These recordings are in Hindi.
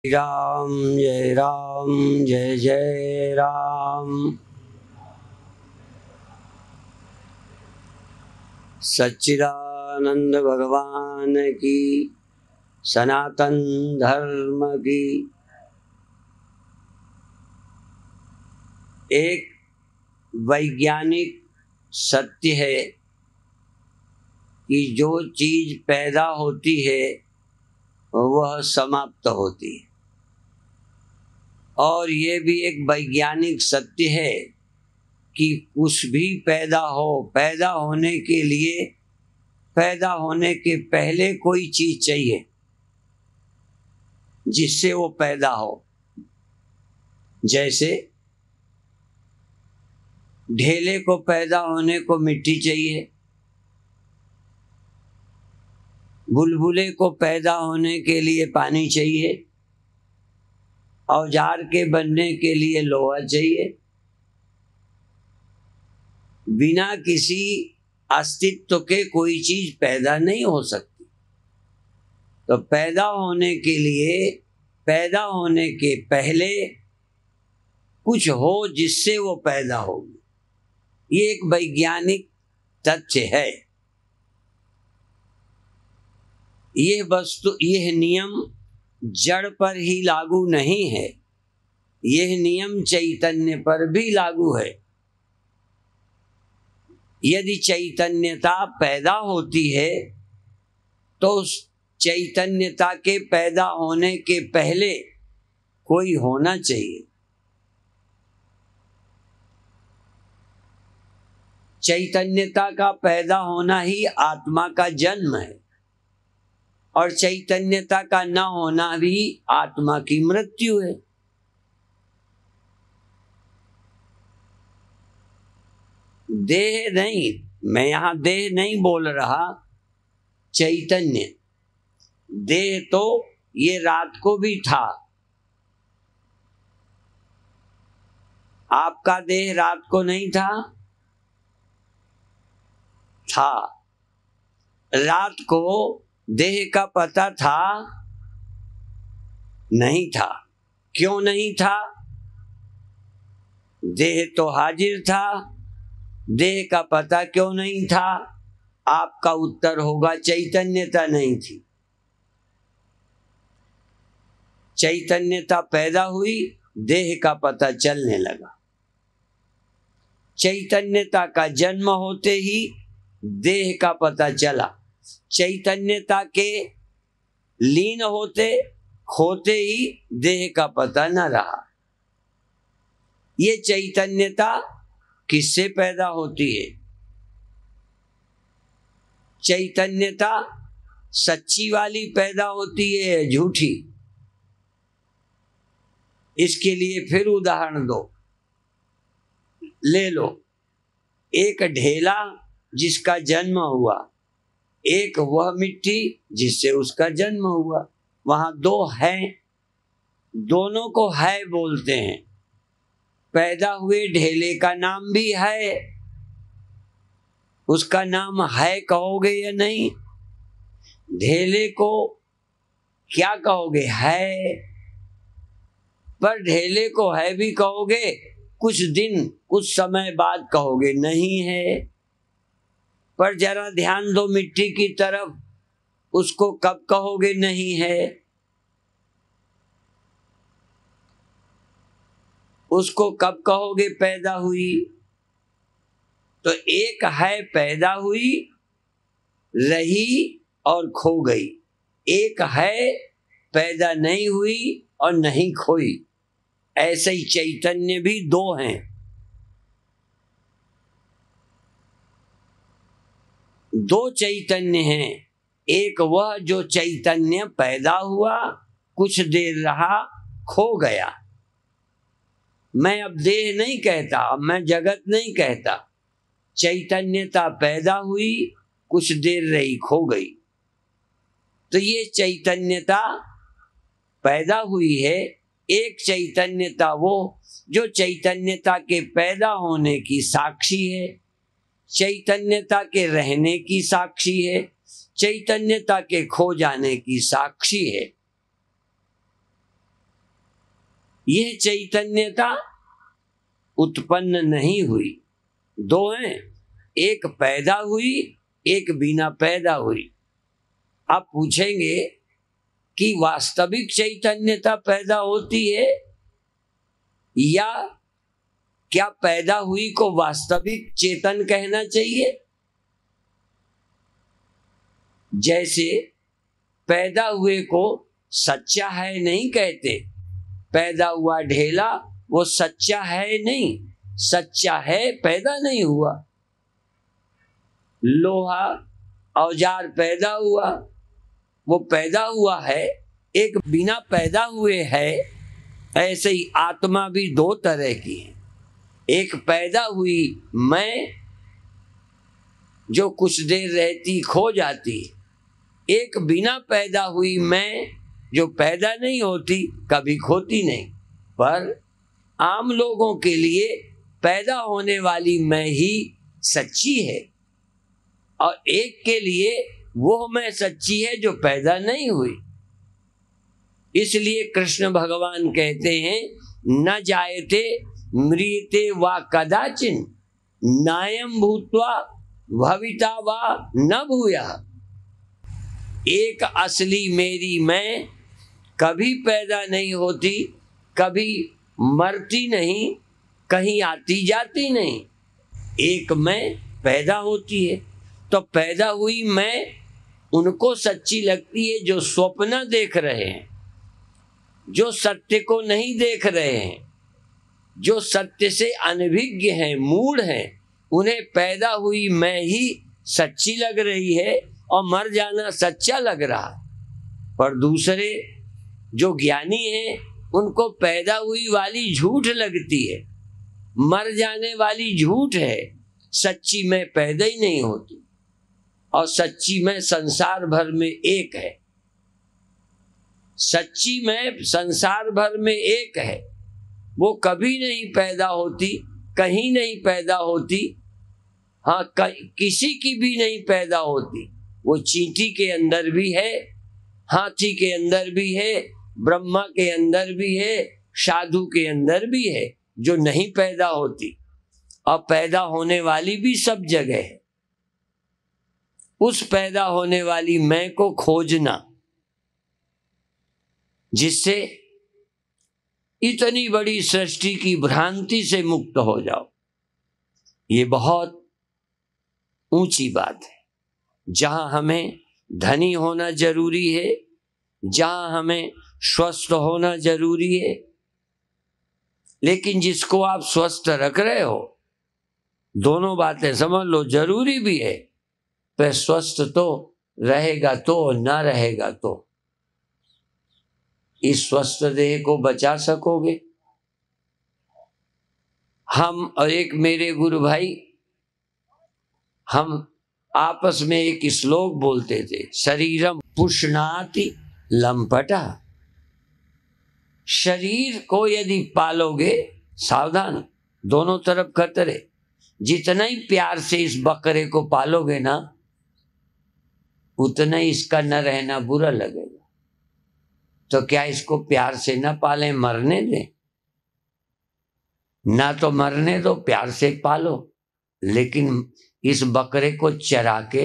राम जय जय राम। सच्चिदानंद भगवान की, सनातन धर्म की। एक वैज्ञानिक सत्य है कि जो चीज पैदा होती है वह समाप्त होती है, और ये भी एक वैज्ञानिक सत्य है कि कुछ भी पैदा हो, पैदा होने के लिए, पैदा होने के पहले कोई चीज चाहिए जिससे वो पैदा हो। जैसे ढेले को पैदा होने को मिट्टी चाहिए, बुलबुले को पैदा होने के लिए पानी चाहिए, औजार के बनने के लिए लोहा चाहिए। बिना किसी अस्तित्व के कोई चीज पैदा नहीं हो सकती। तो पैदा होने के लिए, पैदा होने के पहले कुछ हो जिससे वो पैदा होगी। ये एक वैज्ञानिक तथ्य है। यह वस्तु, यह नियम जड़ पर ही लागू नहीं है, यह नियम चैतन्य पर भी लागू है। यदि चैतन्यता पैदा होती है तो उस चैतन्यता के पैदा होने के पहले कोई होना चाहिए। चैतन्यता का पैदा होना ही आत्मा का जन्म है, और चैतन्यता का न होना भी आत्मा की मृत्यु है। देह नहीं, मैं यहां देह नहीं बोल रहा, चैतन्य। देह तो ये रात को भी था। आपका देह रात को नहीं था? था। रात को देह का पता था? नहीं था। क्यों नहीं था? देह तो हाजिर था, देह का पता क्यों नहीं था? आपका उत्तर होगा चैतन्यता नहीं थी। चैतन्यता पैदा हुई, देह का पता चलने लगा। चैतन्यता का जन्म होते ही देह का पता चला। चैतन्यता के लीन होते खोते ही देह का पता न रहा। ये चैतन्यता किससे पैदा होती है? चैतन्यता सच्ची वाली पैदा होती है या झूठी? इसके लिए फिर उदाहरण दो, ले लो। एक ढेला जिसका जन्म हुआ, एक वह मिट्टी जिससे उसका जन्म हुआ। वहां दो हैं, दोनों को है बोलते हैं। पैदा हुए ढेले का नाम भी है, उसका नाम है कहोगे या नहीं? ढेले को क्या कहोगे? है। पर ढेले को है भी कहोगे, कुछ दिन कुछ समय बाद कहोगे नहीं है। पर जरा ध्यान दो मिट्टी की तरफ, उसको कब कहोगे नहीं है? उसको कब कहोगे पैदा हुई? तो एक है पैदा हुई, रही और खो गई। एक है पैदा नहीं हुई और नहीं खोई। ऐसे ही चैतन्य भी दो हैं। दो चैतन्य हैं। एक वह जो चैतन्य पैदा हुआ, कुछ देर रहा, खो गया। मैं अब देह नहीं कहता, अब मैं जगत नहीं कहता। चैतन्यता पैदा हुई, कुछ देर रही, खो गई। तो ये चैतन्यता पैदा हुई है। एक चैतन्यता वो जो चैतन्यता के पैदा होने की साक्षी है, चैतन्यता के रहने की साक्षी है, चैतन्यता के खो जाने की साक्षी है। यह चैतन्यता उत्पन्न नहीं हुई। दो हैं, एक पैदा हुई, एक बिना पैदा हुई। आप पूछेंगे कि वास्तविक चैतन्यता पैदा होती है या क्या पैदा हुई को वास्तविक चेतन कहना चाहिए? जैसे पैदा हुए को सच्चा है नहीं कहते, पैदा हुआ ढेला वो सच्चा है नहीं, सच्चा है पैदा नहीं हुआ। लोहा औजार पैदा हुआ, वो पैदा हुआ है, एक बिना पैदा हुए है। ऐसे ही आत्मा भी दो तरह की है, एक पैदा हुई मैं जो कुछ देर रहती खो जाती, एक बिना पैदा हुई मैं जो पैदा नहीं होती कभी खोती नहीं। पर आम लोगों के लिए पैदा होने वाली मैं ही सच्ची है और एक के लिए वो मैं सच्ची है जो पैदा नहीं हुई। इसलिए कृष्ण भगवान कहते हैं न जायते मृते वा कदाचिन नायम भूत्वा भविता वा न भूया। एक असली मेरी मैं कभी पैदा नहीं होती, कभी मरती नहीं, कहीं आती जाती नहीं। एक मैं पैदा होती है, तो पैदा हुई मैं उनको सच्ची लगती है जो स्वप्न देख रहे हैं, जो सत्य को नहीं देख रहे हैं, जो सत्य से अनभिज्ञ हैं, मूढ़ हैं, उन्हें पैदा हुई मैं ही सच्ची लग रही है और मर जाना सच्चा लग रहा। पर दूसरे जो ज्ञानी हैं उनको पैदा हुई वाली झूठ लगती है, मर जाने वाली झूठ है, सच्ची मैं पैदा ही नहीं होती। और सच्ची मैं संसार भर में एक है, सच्ची मैं संसार भर में एक है, वो कभी नहीं पैदा होती, कहीं नहीं पैदा होती, हाँ किसी की भी नहीं पैदा होती। वो चींटी के अंदर भी है, हाथी के अंदर भी है, ब्रह्मा के अंदर भी है, साधु के अंदर भी है, जो नहीं पैदा होती। और पैदा होने वाली भी सब जगह है। उस पैदा होने वाली मैं को खोजना, जिससे इतनी बड़ी सृष्टि की भ्रांति से मुक्त हो जाओ, ये बहुत ऊंची बात है। जहां हमें धनी होना जरूरी है, जहां हमें स्वस्थ होना जरूरी है, लेकिन जिसको आप स्वस्थ रख रहे हो, दोनों बातें समझ लो, जरूरी भी है, पर स्वस्थ तो रहेगा तो ना रहेगा तो इस स्वस्थ देह को बचा सकोगे? हम और एक मेरे गुरु भाई, हम आपस में एक श्लोक बोलते थे, शरीरम पुष्णाति लंपटा। शरीर को यदि पालोगे, सावधान, दोनों तरफ खतरे। जितना ही प्यार से इस बकरे को पालोगे ना, उतना ही इसका न रहना बुरा लगेगा। तो क्या इसको प्यार से न पालें, मरने दें? ना तो मरने दो, प्यार से पालो। लेकिन इस बकरे को चरा के,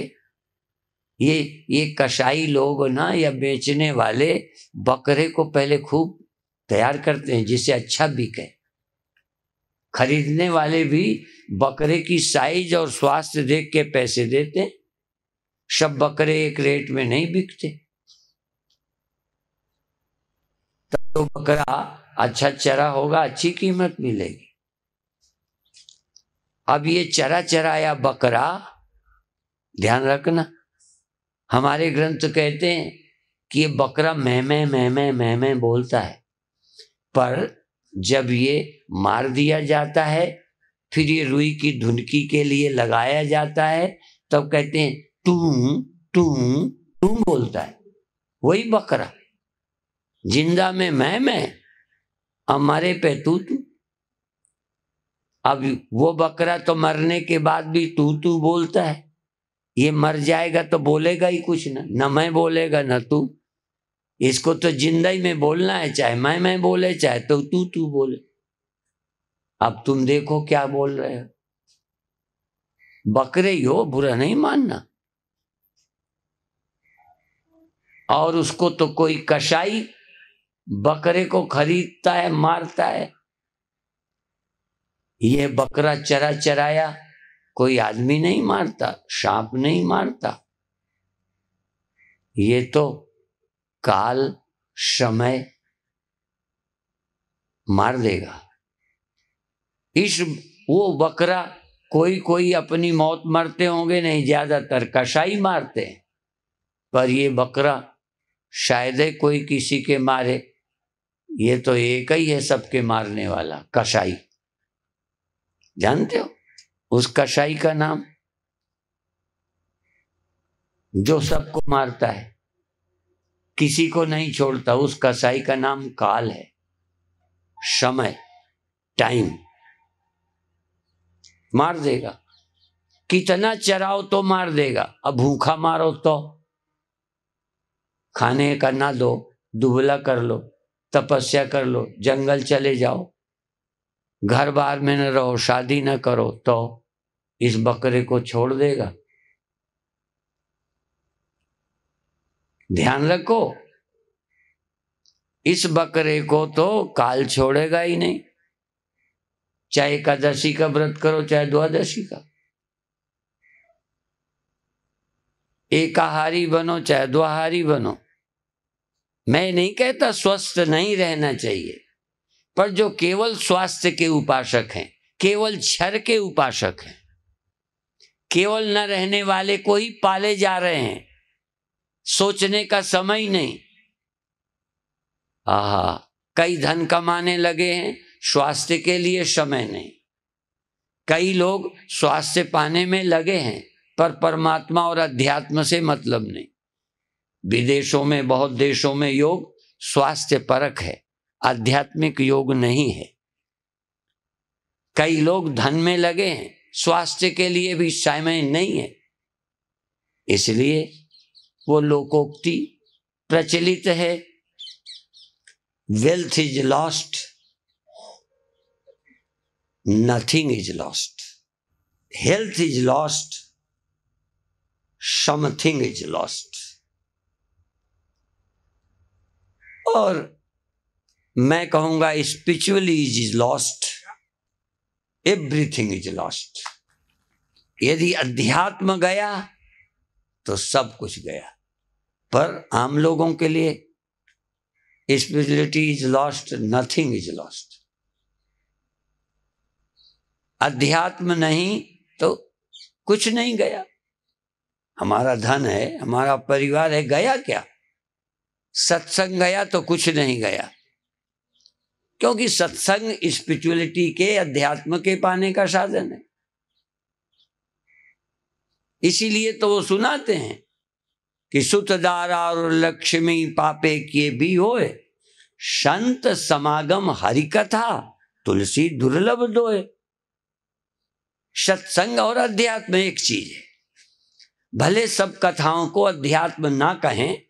ये कसाई लोग ना या बेचने वाले बकरे को पहले खूब तैयार करते हैं जिससे अच्छा बिके। खरीदने वाले भी बकरे की साइज और स्वास्थ्य देख के पैसे देते हैं। सब बकरे एक रेट में नहीं बिकते। तो बकरा अच्छा चरा होगा, अच्छी कीमत मिलेगी। अब ये चरा चराया बकरा, ध्यान रखना, हमारे ग्रंथ कहते हैं कि ये बकरा मैं बोलता है, पर जब ये मार दिया जाता है, फिर ये रुई की धुनकी के लिए लगाया जाता है, तब कहते हैं टू टू टू बोलता है। वही बकरा जिंदा में मैं, हमारे पे तू। अब वो बकरा तो मरने के बाद भी तू बोलता है, ये मर जाएगा तो बोलेगा ही कुछ ना, न मैं बोलेगा न तू। इसको तो जिंदगी में बोलना है, चाहे मैं बोले चाहे तो तू बोले। अब तुम देखो क्या बोल रहे हो। बकरे ही हो, बुरा नहीं मानना। और उसको तो कोई कसाई बकरे को खरीदता है, मारता है। ये बकरा चरा चराया कोई आदमी नहीं मारता, सांप नहीं मारता। ये तो काल समय मार देगा। वो बकरा कोई अपनी मौत मरते होंगे, नहीं, ज्यादातर कसाई मारते हैं। पर ये बकरा शायद है कोई किसी के मारे। ये तो एक ही है सबके मारने वाला, कसाई। जानते हो उस कसाई का नाम, जो सबको मारता है, किसी को नहीं छोड़ता, उस कसाई का नाम काल है, समय, टाइम। मार देगा। कितना चराओ तो मार देगा। अब भूखा मारो तो खाने का ना दो, दुबला कर लो, तपस्या कर लो, जंगल चले जाओ, घर बार में न रहो, शादी न करो, तो इस बकरे को छोड़ देगा। ध्यान रखो, इस बकरे को तो काल छोड़ेगा ही नहीं। चाहे एकादशी का व्रत करो, चाहे द्वादशी का, एकाहारी बनो चाहे द्वाहारी बनो। मैं नहीं कहता स्वस्थ नहीं रहना चाहिए, पर जो केवल स्वास्थ्य के उपासक हैं, केवल क्षर के उपासक हैं, केवल न रहने वाले को ही पाले जा रहे हैं, सोचने का समय ही नहीं। कई धन कमाने लगे हैं, स्वास्थ्य के लिए समय नहीं। कई लोग स्वास्थ्य पाने में लगे हैं, पर परमात्मा और अध्यात्म से मतलब नहीं। विदेशों में, बहुत देशों में योग स्वास्थ्य परक है, आध्यात्मिक योग नहीं है। कई लोग धन में लगे हैं, स्वास्थ्य के लिए भी समय नहीं है। इसलिए वो लोकोक्ति प्रचलित है, wealth is lost, nothing is lost. Health is lost, something is lost. और मैं कहूंगा spiritually is lost, everything is lost. यदि अध्यात्म गया तो सब कुछ गया। पर आम लोगों के लिए spirituality is lost, nothing is lost. अध्यात्म नहीं तो कुछ नहीं गया। हमारा धन है, हमारा परिवार है, गया क्या? सत्संग गया तो कुछ नहीं गया, क्योंकि सत्संग स्पिरिचुअलिटी के, अध्यात्म के पाने का साधन है। इसीलिए तो वो सुनाते हैं कि सुतदारा और लक्ष्मी पापे किए भी होए, संत समागम हरिकथा तुलसी दुर्लभ दोए। सत्संग और अध्यात्म एक चीज है। भले सब कथाओं को अध्यात्म ना कहें,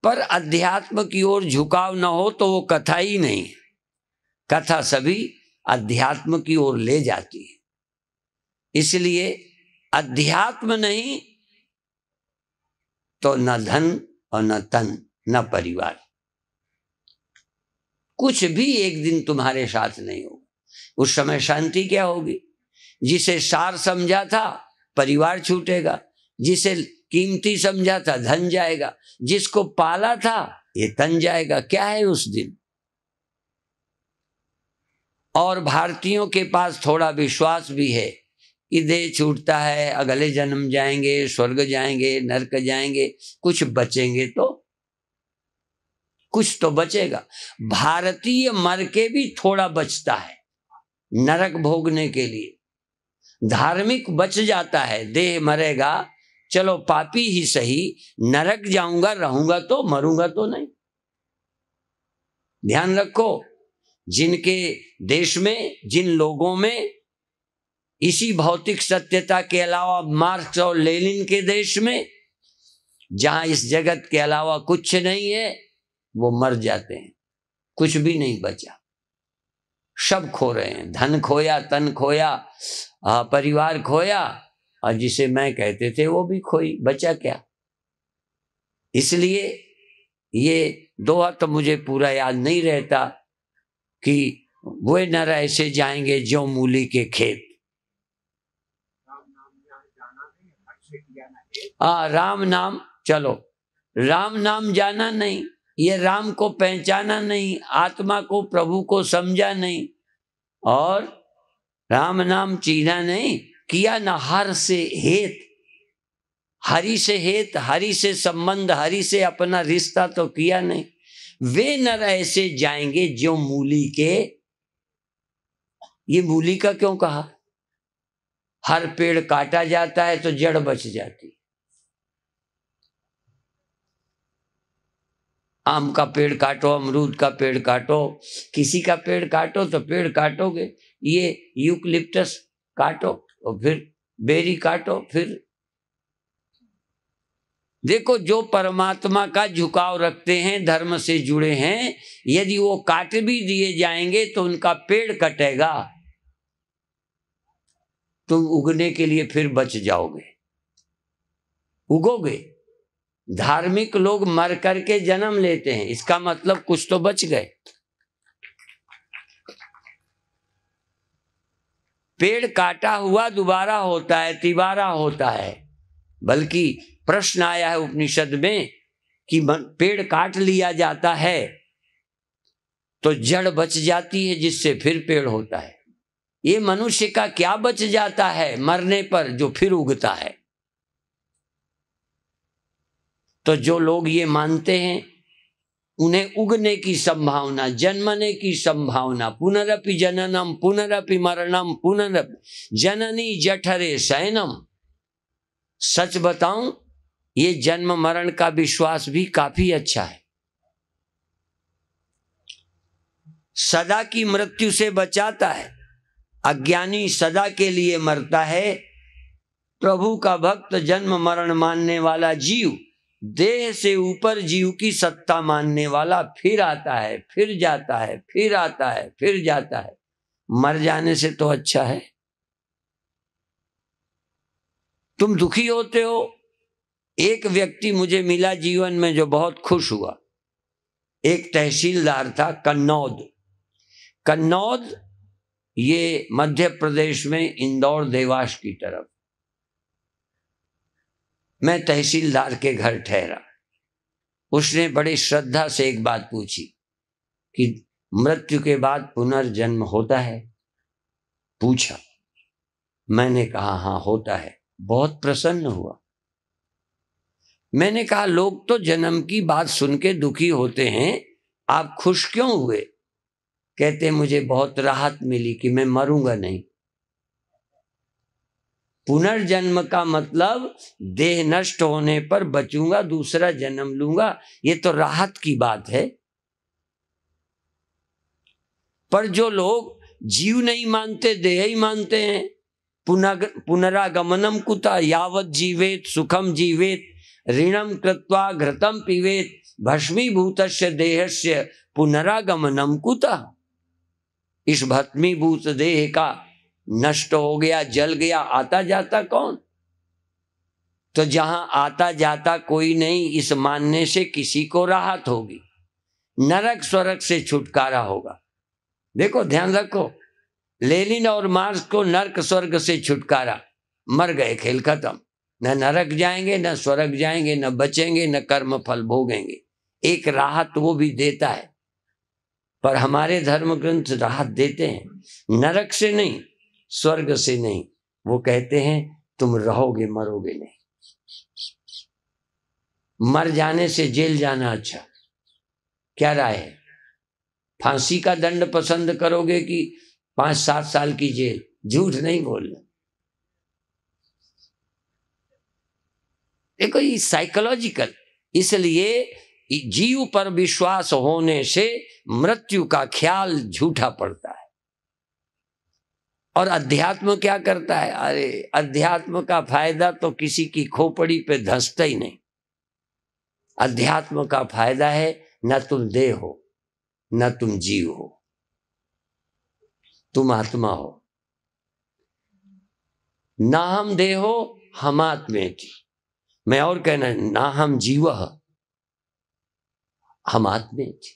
पर अध्यात्म की ओर झुकाव न हो तो वो कथा ही नहीं है। कथा सभी अध्यात्म की ओर ले जाती है। इसलिए अध्यात्म नहीं तो न धन और न तन, न परिवार, कुछ भी एक दिन तुम्हारे साथ नहीं होगा। उस समय शांति क्या होगी? जिसे सार समझा था परिवार छूटेगा, जिसे कीमती समझा था धन जाएगा, जिसको पाला था ये तन जाएगा। क्या है उस दिन? और भारतीयों के पास थोड़ा विश्वास भी है कि देह छूटता है, अगले जन्म जाएंगे, स्वर्ग जाएंगे, नरक जाएंगे, कुछ बचेंगे तो कुछ तो बचेगा। भारतीय मर के भी थोड़ा बचता है नरक भोगने के लिए। धार्मिक बच जाता है, देह मरेगा, चलो पापी ही सही, नरक जाऊंगा, रहूंगा तो, मरूंगा तो नहीं। ध्यान रखो, जिनके देश में, जिन लोगों में इसी भौतिक सत्यता के अलावा, मार्क्स और लेनिन के देश में, जहां इस जगत के अलावा कुछ नहीं है, वो मर जाते हैं, कुछ भी नहीं बचा, सब खो रहे हैं, धन खोया, तन खोया, परिवार खोया, और जिसे मैं कहते थे वो भी खोई, बचा क्या। इसलिए ये दोहा तो मुझे पूरा याद नहीं रहता कि वे नर ऐसे जाएंगे जो मूली के खेत। राम नाम, चलो राम नाम जाना नहीं, ये राम को पहचाना नहीं, आत्मा को प्रभु को समझा नहीं, और राम नाम चीना नहीं, किया न हर से हेत, हरि से हेत, हरि से संबंध, हरि से अपना रिश्ता तो किया नहीं। वे नर ऐसे जाएंगे जो मूली के, ये मूली का क्यों कहा? हर पेड़ काटा जाता है तो जड़ बच जाती। आम का पेड़ काटो, अमरूद का पेड़ काटो, किसी का पेड़ काटो तो पेड़ काटोगे, ये यूकलिप्टस काटो और फिर बेरी काटो, फिर देखो जो परमात्मा का झुकाव रखते हैं, धर्म से जुड़े हैं, यदि वो काट भी दिए जाएंगे तो उनका पेड़ कटेगा, तुम उगने के लिए फिर बच जाओगे, उगोगे। धार्मिक लोग मर करके जन्म लेते हैं, इसका मतलब कुछ तो बच गए। पेड़ काटा हुआ दोबारा होता है, तिबारा होता है। बल्कि प्रश्न आया है उपनिषद में कि पेड़ काट लिया जाता है तो जड़ बच जाती है, जिससे फिर पेड़ होता है। ये मनुष्य का क्या बच जाता है मरने पर जो फिर उगता है? तो जो लोग ये मानते हैं उन्हें उगने की संभावना, जन्मने की संभावना, पुनरपि जननम पुनरपि मरणम पुनरपि जननी जठरे शयनम। सच बताऊं, ये जन्म मरण का विश्वास भी काफी अच्छा है। सदा की मृत्यु से बचाता है। अज्ञानी सदा के लिए मरता है, प्रभु का भक्त जन्म मरण मानने वाला जीव, देह से ऊपर जीव की सत्ता मानने वाला फिर आता है, फिर जाता है, फिर आता है, फिर जाता है। मर जाने से तो अच्छा है। तुम दुखी होते हो। एक व्यक्ति मुझे मिला जीवन में जो बहुत खुश हुआ, एक तहसीलदार था, कन्नौद। कन्नौद ये मध्य प्रदेश में इंदौर देवास की तरफ। मैं तहसीलदार के घर ठहरा। उसने बड़ी श्रद्धा से एक बात पूछी कि मृत्यु के बाद पुनर्जन्म होता है? पूछा। मैंने कहा हाँ होता है। बहुत प्रसन्न हुआ। मैंने कहा लोग तो जन्म की बात सुन के दुखी होते हैं, आप खुश क्यों हुए? कहते मुझे बहुत राहत मिली कि मैं मरूंगा नहीं। पुनर्जन्म का मतलब देह नष्ट होने पर बचूंगा, दूसरा जन्म लूंगा, ये तो राहत की बात है। पर जो लोग जीव नहीं मानते, देह ही मानते हैं, पुनरागमनम कुतः यावत जीवेत सुखम जीवेत ऋणम कृत्वा घृतम पीवेत भस्मीभूतस्य देहस्य पुनरागमनम कुतः। इस भस्मीभूत देह का नष्ट हो गया, जल गया, आता जाता कौन? तो जहां आता जाता कोई नहीं, इस मानने से किसी को राहत होगी, नरक स्वर्ग से छुटकारा होगा। देखो ध्यान रखो, लेनिन और मार्क्स को नरक स्वर्ग से छुटकारा, मर गए, खेल खत्म। न नरक जाएंगे, न स्वर्ग जाएंगे, न बचेंगे, न कर्म फल भोगेंगे। एक राहत वो भी देता है, पर हमारे धर्म ग्रंथ राहत देते हैं, नरक से नहीं, स्वर्ग से नहीं। वो कहते हैं तुम रहोगे, मरोगे नहीं। मर जाने से जेल जाना अच्छा। क्या राय है? फांसी का दंड पसंद करोगे कि 5-7 साल की जेल? झूठ नहीं बोलना। देखो ये साइकोलॉजिकल, इसलिए जीव पर विश्वास होने से मृत्यु का ख्याल झूठा पड़ता है। और अध्यात्म क्या करता है? अरे अध्यात्म का फायदा तो किसी की खोपड़ी पे धंसता ही नहीं। अध्यात्म का फायदा है न तुम देह हो, न तुम जीव हो, तुम आत्मा हो। ना हम देह हो, हम आत्मे थी। मैं और कहना, ना हम जीव, हम आत्मे थी।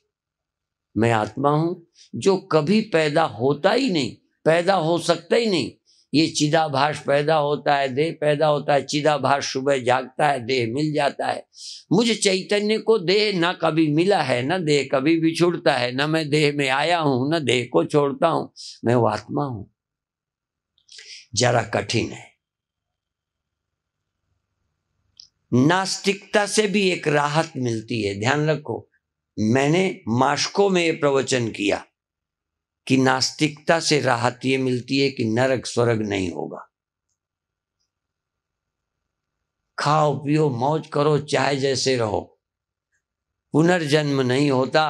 मैं आत्मा हूं जो कभी पैदा होता ही नहीं, पैदा हो सकता ही नहीं। ये चिदाभास पैदा होता है, देह पैदा होता है, चिदाभास सुबह जागता है, देह मिल जाता है। मुझे चैतन्य को देह ना कभी मिला है, ना देह कभी भी छूटता है, ना मैं देह में आया हूं, ना देह को छोड़ता हूं। मैं वो आत्मा हूं। जरा कठिन है। नास्तिकता से भी एक राहत मिलती है, ध्यान रखो। मैंने मास्को में ये प्रवचन किया कि नास्तिकता से राहत ये मिलती है कि नरक स्वर्ग नहीं होगा। खाओ पियो मौज करो, चाहे जैसे रहो, पुनर्जन्म नहीं होता,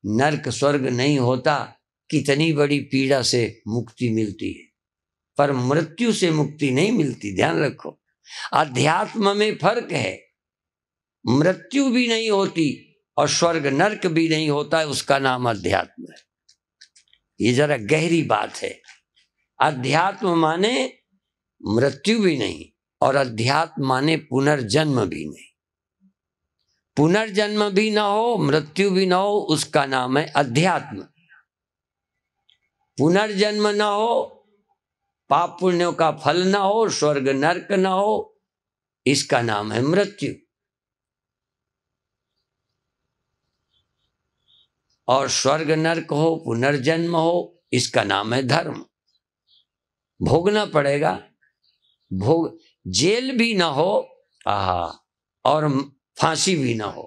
नरक स्वर्ग नहीं होता। कितनी बड़ी पीड़ा से मुक्ति मिलती है, पर मृत्यु से मुक्ति नहीं मिलती, ध्यान रखो। अध्यात्म में फर्क है। मृत्यु भी नहीं होती और स्वर्ग नरक भी नहीं होता है, उसका नाम अध्यात्म है। ये जरा गहरी बात है। अध्यात्म माने मृत्यु भी नहीं और अध्यात्म माने पुनर्जन्म भी नहीं। पुनर्जन्म भी ना हो, मृत्यु भी ना हो, उसका नाम है अध्यात्म। पुनर्जन्म ना हो, पाप पुण्यों का फल ना हो, स्वर्ग नरक ना हो, इसका नाम है मृत्यु। और स्वर्ग नरक हो, पुनर्जन्म हो, इसका नाम है धर्म। भोगना पड़ेगा, भोग, जेल भी ना हो और फांसी भी ना हो,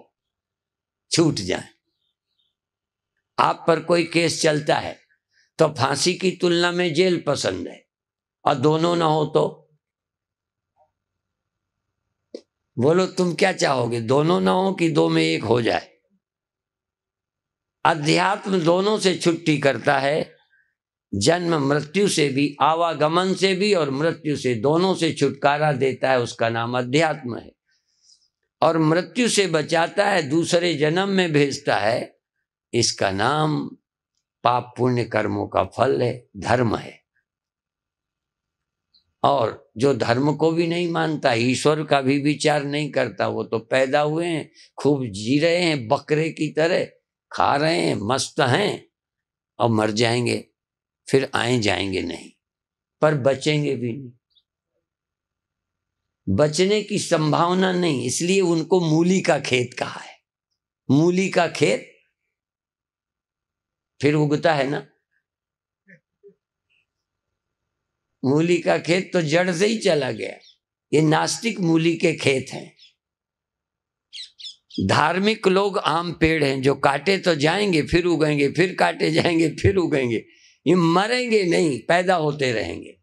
छूट जाए। आप पर कोई केस चलता है तो फांसी की तुलना में जेल पसंद है, और दोनों ना हो तो बोलो तुम क्या चाहोगे, दोनों ना हो कि दो में एक हो जाए। अध्यात्म दोनों से छुट्टी करता है, जन्म मृत्यु से भी, आवागमन से भी और मृत्यु से, दोनों से छुटकारा देता है, उसका नाम अध्यात्म है। और मृत्यु से बचाता है, दूसरे जन्म में भेजता है, इसका नाम पाप पुण्य कर्मों का फल है, धर्म है। और जो धर्म को भी नहीं मानता, ईश्वर का भी विचार नहीं करता, वो तो पैदा हुए हैं, खूब जी रहे हैं, बकरे की तरह खा रहे हैं, मस्त हैं, और मर जाएंगे, फिर आए जाएंगे नहीं, पर बचेंगे भी नहीं, बचने की संभावना नहीं। इसलिए उनको मूली का खेत कहा है। मूली का खेत फिर उगता है ना, मूली का खेत तो जड़ से ही चला गया। ये नास्तिक मूली के खेत हैं। धार्मिक लोग आम पेड़ हैं, जो काटे तो जाएंगे, फिर उगेंगे, फिर काटे जाएंगे, फिर उगेंगे, ये मरेंगे नहीं, पैदा होते रहेंगे।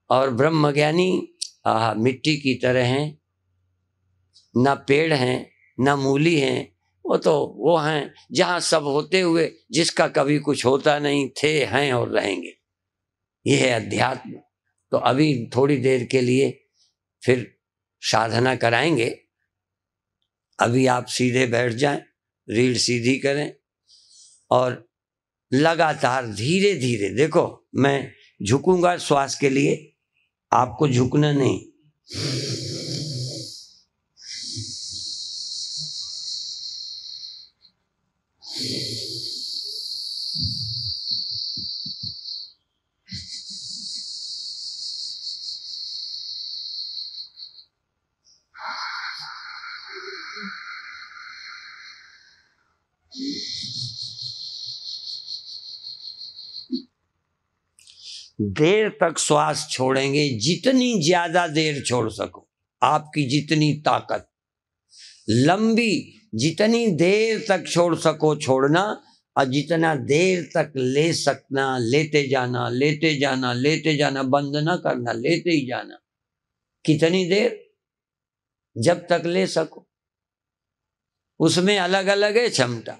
और ब्रह्मज्ञानी मिट्टी की तरह हैं, ना पेड़ हैं, ना मूली हैं, वो तो वो हैं जहां सब होते हुए जिसका कभी कुछ होता नहीं, थे, हैं और रहेंगे। ये है अध्यात्म। तो अभी थोड़ी देर के लिए फिर साधना कराएंगे। अभी आप सीधे बैठ जाएं, रीढ़ सीधी करें और लगातार धीरे धीरे, देखो मैं झुकूंगा श्वास के लिए, आपको झुकना नहीं। देर तक श्वास छोड़ेंगे, जितनी ज्यादा देर छोड़ सको, आपकी जितनी ताकत, लंबी, जितनी देर तक छोड़ सको छोड़ना, और जितना देर तक ले सकना लेते जाना, लेते जाना, लेते जाना, बंद ना करना, लेते ही जाना। कितनी देर, जब तक ले सको। उसमें अलग अलग है क्षमता।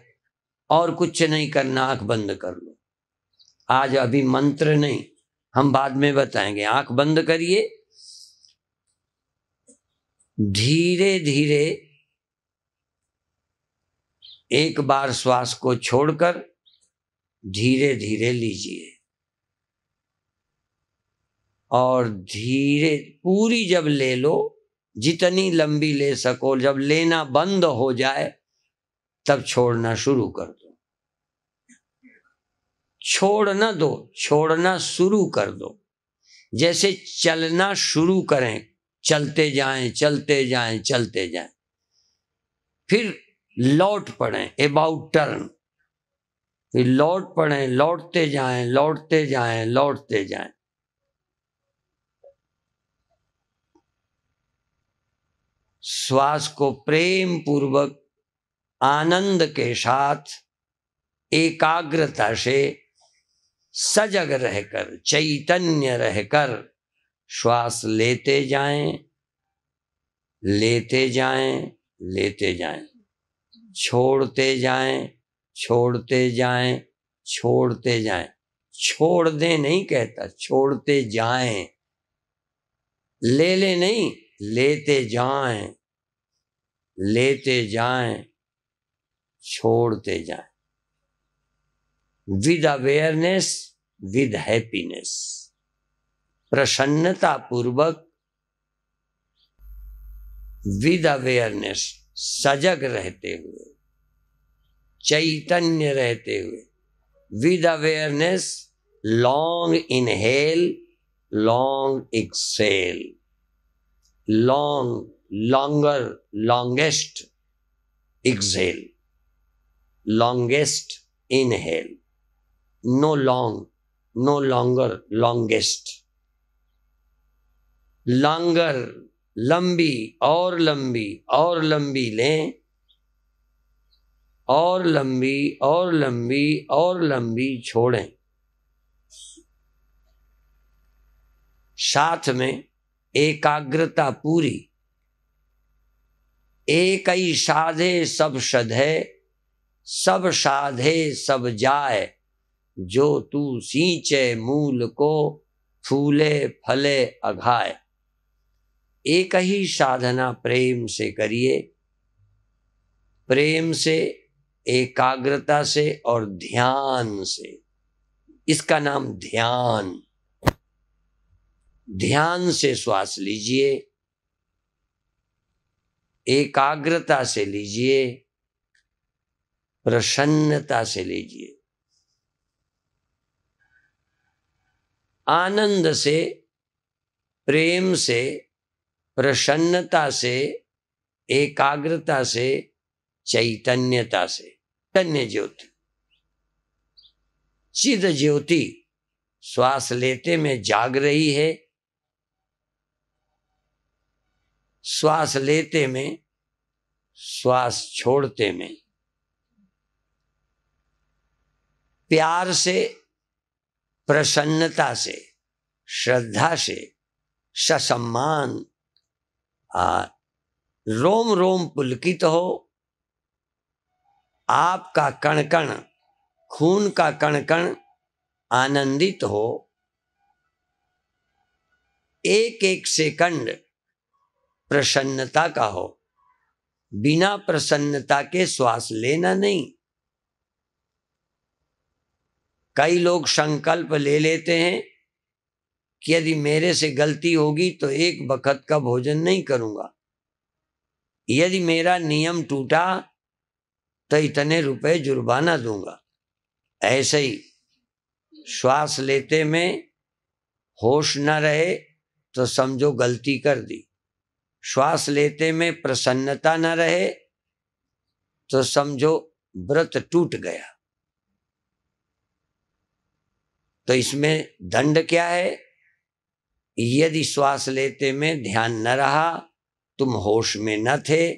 और कुछ नहीं करना, आंख बंद कर लो। आज अभी मंत्र नहीं, हम बाद में बताएंगे। आंख बंद करिए, धीरे धीरे एक बार श्वास को छोड़कर धीरे धीरे लीजिए और धीरे पूरी जब ले लो, जितनी लंबी ले सको, जब लेना बंद हो जाए तब छोड़ना शुरू कर दो। छोड़ न दो, छोड़ना शुरू कर दो। जैसे चलना शुरू करें, चलते जाएं चलते जाएं चलते जाएं, फिर लौट पड़ें, अबाउट टर्न, फिर लौट पड़ें, लौटते जाएं लौटते जाएं लौटते जाएं। श्वास को प्रेम पूर्वक आनंद के साथ एकाग्रता से सजग रहकर, चैतन्य रहकर श्वास लेते जाएं लेते जाएं लेते जाएं, छोड़ते जाएं छोड़ते जाएं छोड़ते जाएं। छोड़ दे नहीं कहता, छोड़ते जाएं, ले ले नहीं, लेते जाएं लेते जाएं छोड़ते जाएं। विद अवेयरनेस, विद हैप्पीनेस, प्रसन्नता पूर्वक, विद अवेयरनेस, सजग रहते हुए, चैतन्य रहते हुए, with awareness, long inhale, long exhale, long, longer, longest exhale, longest inhale, no long, no longer, longest, longer, लंबी और लंबी और लंबी लें, और लंबी और लंबी और लंबी छोड़ें। साथ में एकाग्रता पूरी। एक ही साधे सब सधे, सब साधे सब जाए, जो तू सींचे मूल को, फूले फले अघाए। एक ही साधना प्रेम से करिए, प्रेम से, एकाग्रता से और ध्यान से। इसका नाम ध्यान। ध्यान से श्वास लीजिए, एकाग्रता से लीजिए, प्रसन्नता से लीजिए, आनंद से, प्रेम से, प्रसन्नता से, एकाग्रता से, चैतन्यता से। चैतन्य ज्योति, चिद ज्योति श्वास लेते में जाग रही है, श्वास लेते में, श्वास छोड़ते में। प्यार से, प्रसन्नता से, श्रद्धा से, ससम्मान, रोम रोम पुलकित हो, आपका कण कण, खून का कण कण आनंदित हो। एक एक सेकंड प्रसन्नता का हो। बिना प्रसन्नता के श्वास लेना नहीं। कई लोग संकल्प ले लेते हैं कि यदि मेरे से गलती होगी तो एक वक्त का भोजन नहीं करूंगा, यदि मेरा नियम टूटा तो इतने रुपए जुर्माना दूंगा। ऐसे ही श्वास लेते में होश न रहे तो समझो गलती कर दी, श्वास लेते में प्रसन्नता न रहे तो समझो व्रत टूट गया। तो इसमें दंड क्या है? यदि श्वास लेते में ध्यान न रहा, तुम होश में न थे,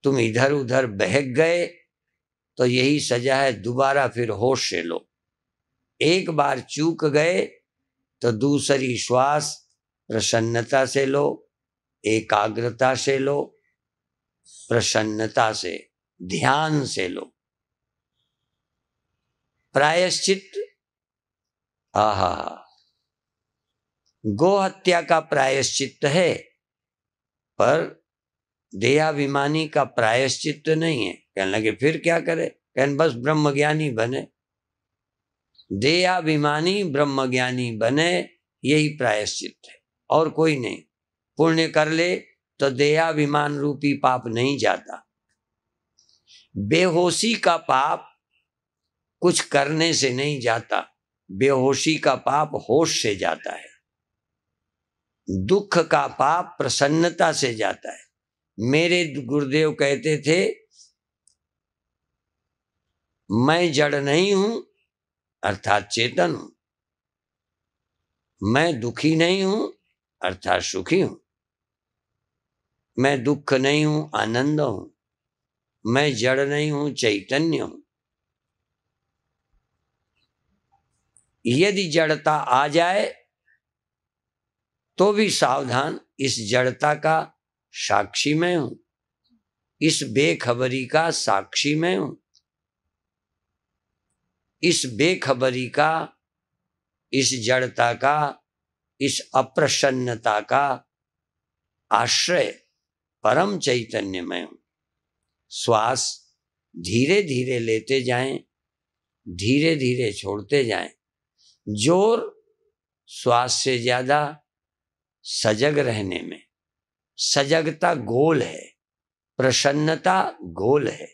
तुम इधर उधर बहक गए, तो यही सजा है, दोबारा फिर होश से लो। एक बार चूक गए तो दूसरी श्वास प्रसन्नता से लो, एकाग्रता से लो, प्रसन्नता से, ध्यान से लो। प्रायश्चित, आहा, गो हत्या का प्रायश्चित है, पर देहाभिमानी का प्रायश्चित नहीं है। कहने लगे फिर क्या करे? कहने बस ब्रह्मज्ञानी बने, देहाभिमानी ब्रह्मज्ञानी बने, यही प्रायश्चित है और कोई नहीं। पुण्य कर ले तो देहाभिमान रूपी पाप नहीं जाता। बेहोशी का पाप कुछ करने से नहीं जाता, बेहोशी का पाप होश से जाता है। दुख का पाप प्रसन्नता से जाता है। मेरे गुरुदेव कहते थे, मैं जड़ नहीं हूं अर्थात चेतन हूं, मैं दुखी नहीं हूं अर्थात सुखी हूं, मैं दुख नहीं हूं आनंद हूं, मैं जड़ नहीं हूं चैतन्य हूं। यदि जड़ता आ जाए तो भी सावधान, इस जड़ता का साक्षी मैं हूं, इस बेखबरी का साक्षी मैं हूं, इस बेखबरी का, इस जड़ता का, इस अप्रसन्नता का आश्रय परम चैतन्य मैं हूं। श्वास धीरे धीरे लेते जाएं, धीरे धीरे छोड़ते जाएं। जोर श्वास से ज्यादा सजग रहने में। सजगता गोल है, प्रसन्नता गोल है,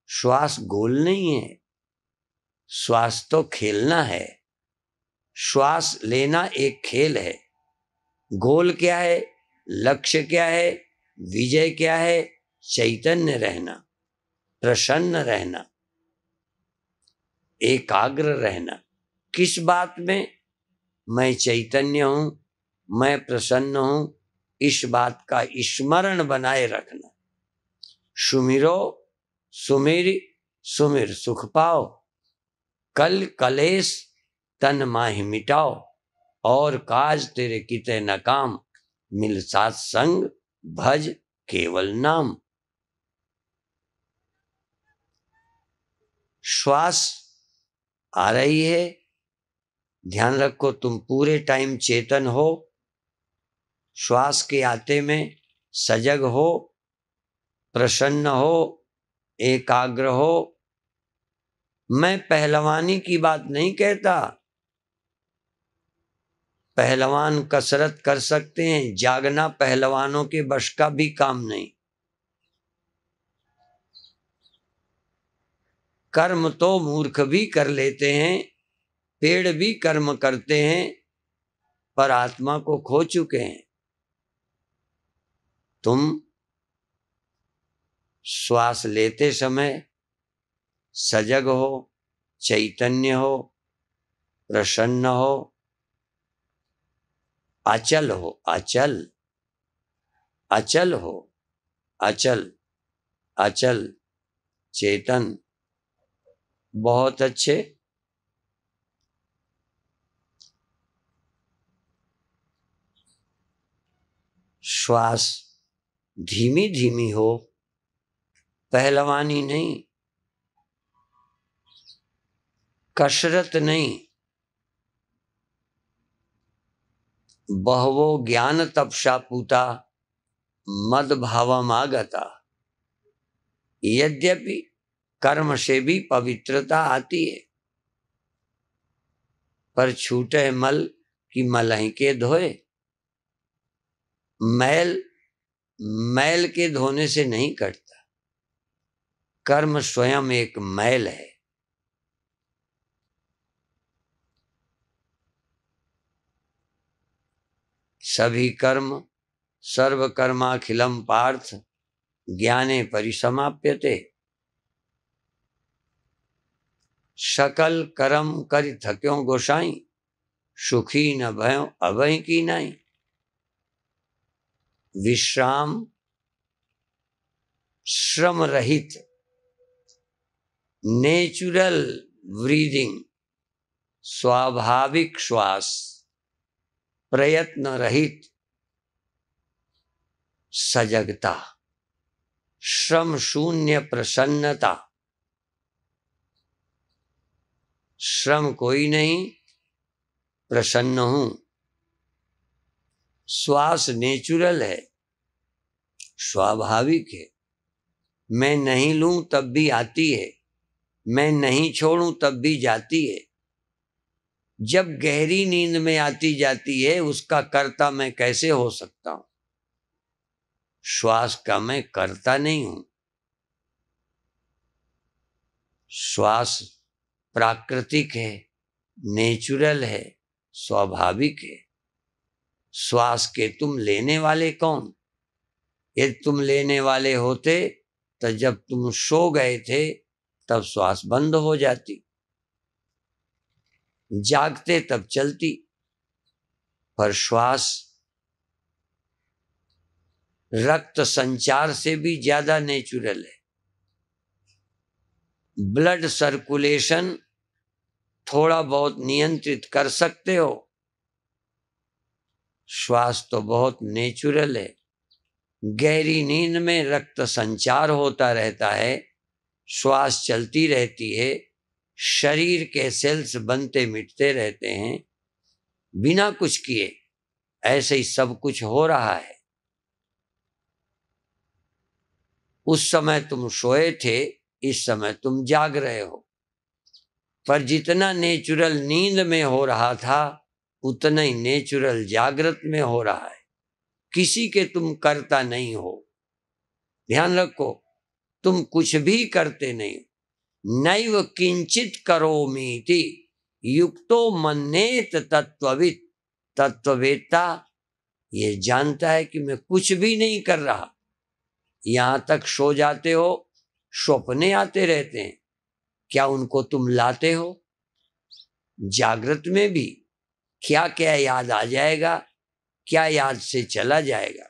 श्वास गोल नहीं है। श्वास तो खेलना है, श्वास लेना एक खेल है। गोल क्या है, लक्ष्य क्या है, विजय क्या है? चैतन्य रहना, प्रसन्न रहना, एकाग्र रहना। किस बात में? मैं चैतन्य हूं, मैं प्रसन्न हूं, इस बात का स्मरण बनाए रखना। सुमिरो सुमिर सुमिर सुख पाओ, कल कलेश तन माहि मिटाओ, और काज तेरे किते न काम, मिल साथ संग भज केवल नाम। श्वास आ रही है, ध्यान रखो तुम पूरे टाइम चेतन हो। श्वास के आते में सजग हो, प्रसन्न हो, एकाग्र हो। मैं पहलवानी की बात नहीं कहता, पहलवान कसरत कर सकते हैं, जागना पहलवानों के बश का भी काम नहीं। कर्म तो मूर्ख भी कर लेते हैं, पेड़ भी कर्म करते हैं, पर आत्मा को खो चुके हैं। तुम श्वास लेते समय सजग हो, चैतन्य हो, प्रसन्न हो, अचल हो, अचल अचल हो, अचल अचल चेतन। बहुत अच्छे। श्वास धीमी धीमी हो, पहलवानी नहीं, कसरत नहीं। बहवो ज्ञान तपसा पूता मद भावमागता। यद्यपि कर्म से भी पवित्रता आती है, पर छूटे मल की मलही के धोए। मैल मैल के धोने से नहीं कटता, कर्म स्वयं एक मैल है। सभी कर्म सर्व कर्माखिलम पार्थ ज्ञाने परिसमाप्यते। सकल कर्म करि थक्यों गोसाई, सुखी न भयो अभय की नाई। विश्राम, श्रम रहित, नेचुरल ब्रीदिंग, स्वाभाविक श्वास, प्रयत्न रहित सजगता, श्रम शून्य प्रसन्नता। श्रम कोई नहीं, प्रसन्न हूं। श्वास नेचुरल है, स्वाभाविक है, मैं नहीं लूं तब भी आती है, मैं नहीं छोड़ूं तब भी जाती है। जब गहरी नींद में आती जाती है, उसका कर्ता मैं कैसे हो सकता हूं? श्वास का मैं कर्ता नहीं हूं। श्वास प्राकृतिक है, नेचुरल है, स्वाभाविक है। श्वास के तुम लेने वाले कौन? यदि तुम लेने वाले होते तो जब तुम सो गए थे तब श्वास बंद हो जाती, जागते तब चलती। पर श्वास रक्त संचार से भी ज्यादा नेचुरल है। ब्लड सर्कुलेशन थोड़ा बहुत नियंत्रित कर सकते हो, श्वास तो बहुत नेचुरल है। गहरी नींद में रक्त संचार होता रहता है, श्वास चलती रहती है, शरीर के सेल्स बनते मिटते रहते हैं बिना कुछ किए। ऐसे ही सब कुछ हो रहा है। उस समय तुम सोए थे, इस समय तुम जाग रहे हो। पर जितना नेचुरल नींद में हो रहा था उतना ही नेचुरल जागृत में हो रहा है। किसी के तुम करता नहीं हो। ध्यान रखो, तुम कुछ भी करते नहीं। नैव किंचित करोमीति युक्तो मन्येत तत्ववित्। तत्ववेत्ता ये जानता है कि मैं कुछ भी नहीं कर रहा। यहां तक सो जाते हो, सपने आते रहते हैं, क्या उनको तुम लाते हो? जागृत में भी क्या क्या याद आ जाएगा, क्या याद से चला जाएगा,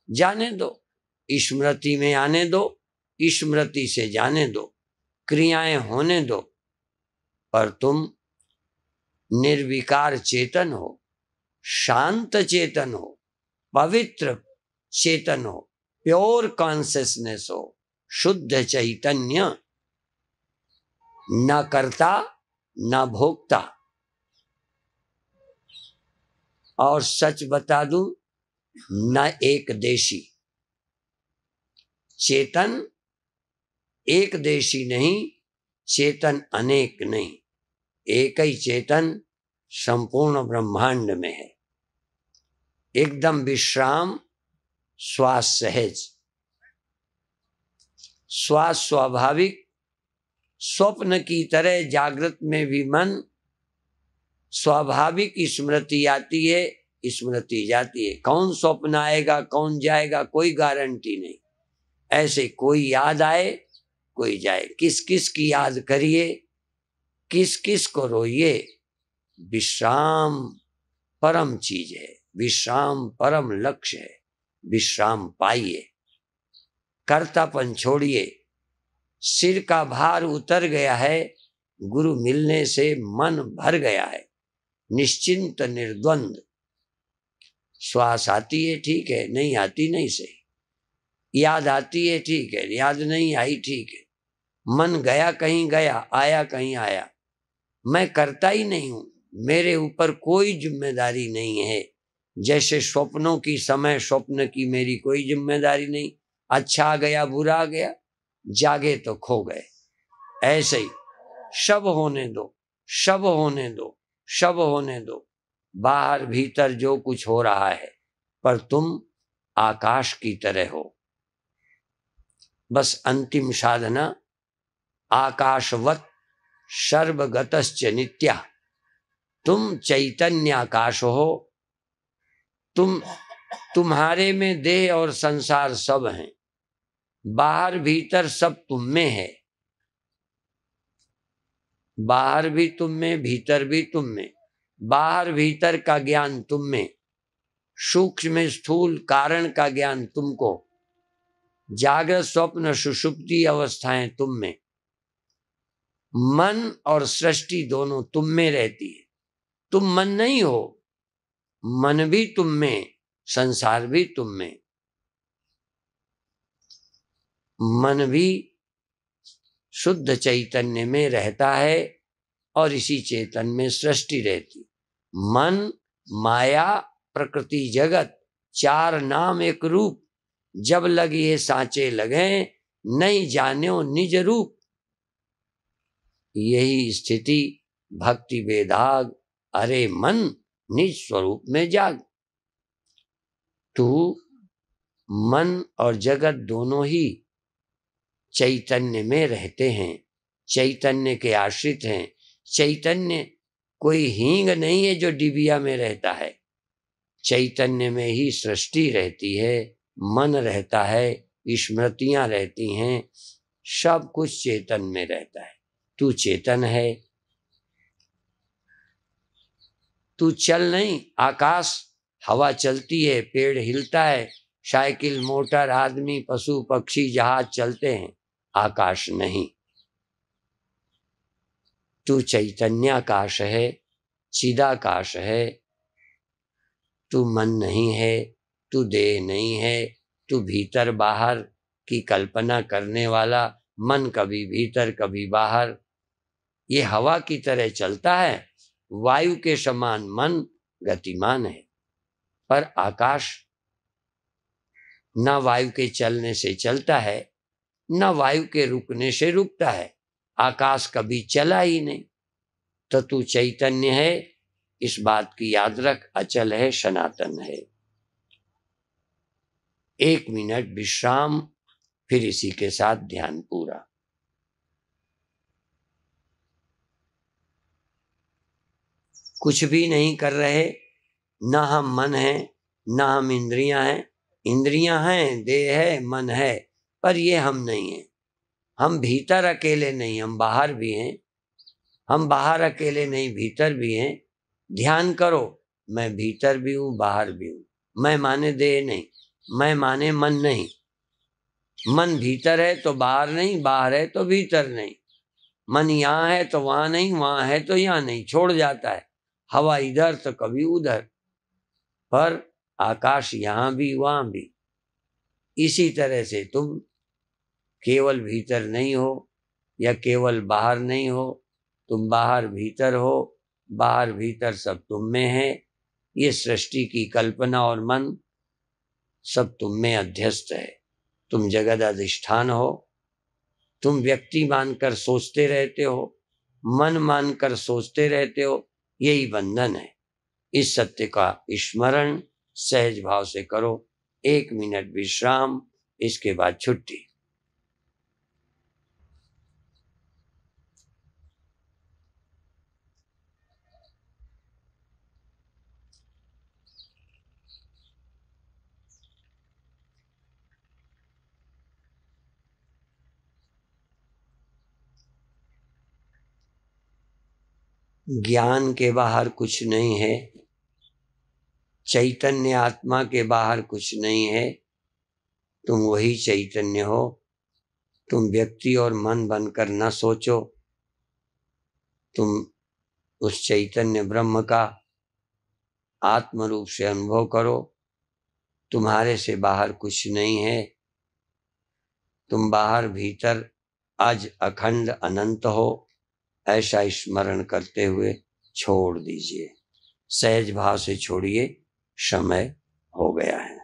जाने दो। स्मृति में आने दो, स्मृति से जाने दो, क्रियाएं होने दो। पर तुम निर्विकार चेतन हो, शांत चेतन हो, पवित्र चेतन हो, प्योर कॉन्शियसनेस हो, शुद्ध चैतन्य, न कर्ता न भोक्ता। और सच बता दूं, न एक देशी। चेतन एक देशी नहीं, चेतन अनेक नहीं, एक ही चेतन संपूर्ण ब्रह्मांड में है। एकदम विश्राम, श्वास सहज, श्वास स्वाभाविक। स्वप्न की तरह जागृत में भी मन स्वाभाविक स्मृति आती है, स्मृति जाती है। कौन स्वप्न आएगा, कौन जाएगा, कोई गारंटी नहीं। ऐसे कोई याद आए, कोई जाए। किस किस की याद करिए, किस किस को रोइए। विश्राम परम चीज है, विश्राम परम लक्ष्य है। विश्राम पाइए, कर्तापन छोड़िए। सिर का भार उतर गया है, गुरु मिलने से मन भर गया है। निश्चिंत निर्द्वंद। श्वास आती है ठीक है, नहीं आती नहीं सही। याद आती है ठीक है, याद नहीं आई ठीक है। मन गया कहीं गया, आया कहीं आया। मैं करता ही नहीं हूं, मेरे ऊपर कोई जिम्मेदारी नहीं है। जैसे स्वप्नों की समय स्वप्न की मेरी कोई जिम्मेदारी नहीं। अच्छा आ गया, बुरा आ गया, जागे तो खो गए। ऐसे ही शब होने दो, शब होने दो, शब होने दो। बाहर भीतर जो कुछ हो रहा है, पर तुम आकाश की तरह हो। बस अंतिम साधना आकाशवत सर्वगतश्च नित्या। तुम चैतन्य आकाश हो। तुम्हारे में देह और संसार सब हैं। बाहर भीतर सब तुम में है। बाहर भी तुम में, भीतर भी तुम में। बाहर भीतर का ज्ञान तुम में, सूक्ष्म स्थूल कारण का ज्ञान तुमको, जागृत स्वप्न सुषुप्ति अवस्थाएं तुम में। मन और सृष्टि दोनों तुम में रहती है। तुम मन नहीं हो, मन भी तुम में, संसार भी तुम में। मन भी शुद्ध चैतन्य में रहता है और इसी चेतन में सृष्टि रहती। मन, माया, प्रकृति, जगत, चार नाम एक रूप। जब लगी है सांचे लगे, नहीं जान्यो निज रूप। यही स्थिति भक्ति बेदाग, अरे मन निज स्वरूप में जाग। तू मन और जगत दोनों ही चैतन्य में रहते हैं, चैतन्य के आश्रित हैं। चैतन्य कोई हींग नहीं है जो डिबिया में रहता है। चैतन्य में ही सृष्टि रहती है, मन रहता है, स्मृतियां रहती हैं, सब कुछ चेतन में रहता है। तू चेतन है, तू चल नहीं। आकाश, हवा चलती है, पेड़ हिलता है, साइकिल, मोटर, आदमी, पशु, पक्षी, जहाज चलते हैं, आकाश नहीं। तू चैतन्याकाश है, चिदाकाश है। तू मन नहीं है, तू देह नहीं है, तू भीतर बाहर की कल्पना करने वाला मन, कभी भीतर कभी बाहर। ये हवा की तरह चलता है, वायु के समान मन गतिमान है। पर आकाश न वायु के चलने से चलता है, न वायु के रुकने से रुकता है। आकाश कभी चला ही नहीं। तो तू चैतन्य है, इस बात की याद रख, अचल है, सनातन है। 1 मिनट विश्राम, फिर इसी के साथ ध्यान पूरा। कुछ भी नहीं कर रहे, ना हम मन हैं, ना हम इंद्रियां हैं। इंद्रियां हैं, देह है, मन है, पर ये हम नहीं हैं। हम भीतर अकेले नहीं, हम बाहर भी हैं। हम बाहर अकेले नहीं, भीतर भी हैं। ध्यान करो, मैं भीतर भी हूं, बाहर भी हूं। मैं माने देह नहीं, मैं माने मन नहीं। मन भीतर है तो बाहर नहीं, बाहर है तो भीतर नहीं। मन यहाँ है तो वहां नहीं, वहां है तो यहाँ नहीं, छोड़ जाता है। हवा इधर तो कभी उधर, पर आकाश यहाँ भी वहां भी। इसी तरह से तुम केवल भीतर नहीं हो या केवल बाहर नहीं हो, तुम बाहर भीतर हो, बाहर भीतर सब तुम में है। ये सृष्टि की कल्पना और मन सब तुम में अध्यस्त है। तुम जगत अधिष्ठान हो। तुम व्यक्ति मानकर सोचते रहते हो, मन मानकर सोचते रहते हो, यही बंधन है। इस सत्य का स्मरण सहज भाव से करो। 1 मिनट विश्राम, इसके बाद छुट्टी। ज्ञान के बाहर कुछ नहीं है, चैतन्य आत्मा के बाहर कुछ नहीं है। तुम वही चैतन्य हो। तुम व्यक्ति और मन बनकर न सोचो, तुम उस चैतन्य ब्रह्म का आत्म रूप से अनुभव करो। तुम्हारे से बाहर कुछ नहीं है। तुम बाहर भीतर आज अखंड अनंत हो, ऐसा स्मरण करते हुए छोड़ दीजिए। सहज भाव से छोड़िए, समय हो गया है।